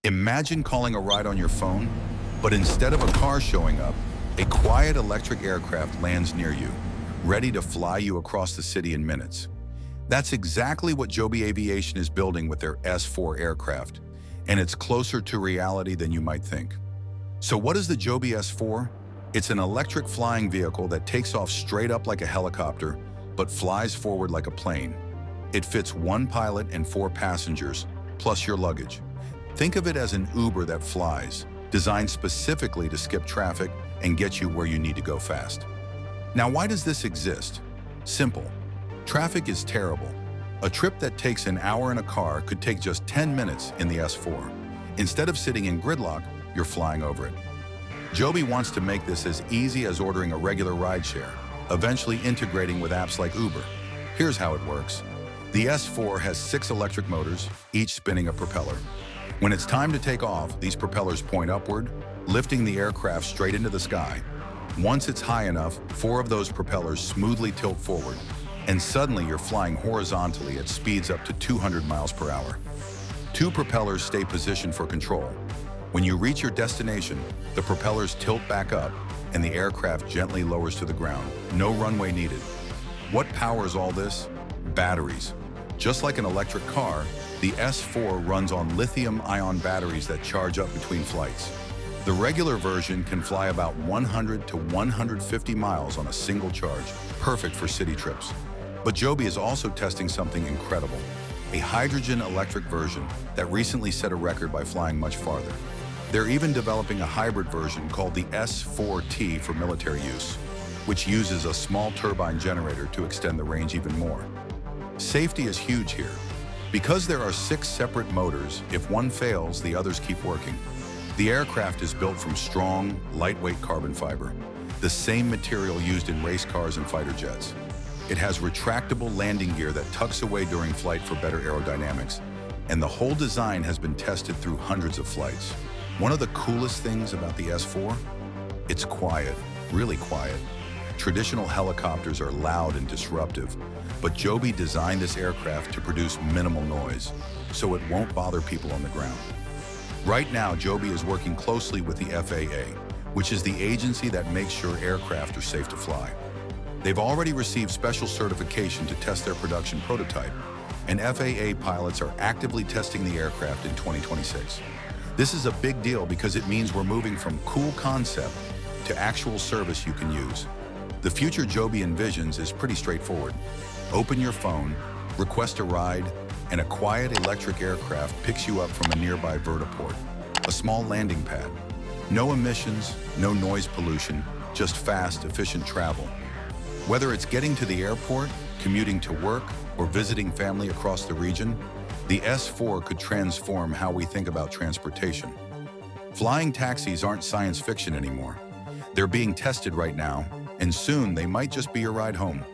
Imagine calling a ride on your phone, but instead of a car showing up, a quiet electric aircraft lands near you, ready to fly you across the city in minutes. That's exactly what Joby Aviation is building with their S4 aircraft, and it's closer to reality than you might think. So what is the Joby S4? It's an electric flying vehicle that takes off straight up like a helicopter, but flies forward like a plane. It fits one pilot and 4 passengers, plus your luggage. Think of it as an Uber that flies, designed specifically to skip traffic and get you where you need to go fast. Now, why does this exist? Simple. Traffic is terrible. A trip that takes an hour in a car could take just 10 minutes in the S4. Instead of sitting in gridlock, you're flying over it. Joby wants to make this as easy as ordering a regular rideshare, eventually integrating with apps like Uber. Here's how it works. The S4 has 6 electric motors, each spinning a propeller. When it's time to take off, these propellers point upward, lifting the aircraft straight into the sky. Once it's high enough, 4 of those propellers smoothly tilt forward, and suddenly you're flying horizontally at speeds up to 200 miles per hour. 2 propellers stay positioned for control. When you reach your destination, the propellers tilt back up, and the aircraft gently lowers to the ground. No runway needed. What powers all this? Batteries. Just like an electric car, the S4 runs on lithium-ion batteries that charge up between flights. The regular version can fly about 100 to 150 miles on a single charge, perfect for city trips. But Joby is also testing something incredible, a hydrogen electric version that recently set a record by flying much farther. They're even developing a hybrid version called the S4T for military use, which uses a small turbine generator to extend the range even more. Safety is huge here. Because there are 6 separate motors, if one fails, the others keep working. The aircraft is built from strong, lightweight carbon fiber, the same material used in race cars and fighter jets. It has retractable landing gear that tucks away during flight for better aerodynamics, and the whole design has been tested through hundreds of flights. One of the coolest things about the S4? It's quiet, really quiet. Traditional helicopters are loud and disruptive, but Joby designed this aircraft to produce minimal noise, so it won't bother people on the ground. Right now, Joby is working closely with the FAA, which is the agency that makes sure aircraft are safe to fly. They've already received special certification to test their production prototype, and FAA pilots are actively testing the aircraft in 2026. This is a big deal because it means we're moving from cool concept to actual service you can use. The future Joby envisions is pretty straightforward. Open your phone, request a ride, and a quiet electric aircraft picks you up from a nearby vertiport, a small landing pad. No emissions, no noise pollution, just fast, efficient travel. Whether it's getting to the airport, commuting to work, or visiting family across the region, the S4 could transform how we think about transportation. Flying taxis aren't science fiction anymore. They're being tested right now, and soon they might just be your ride home.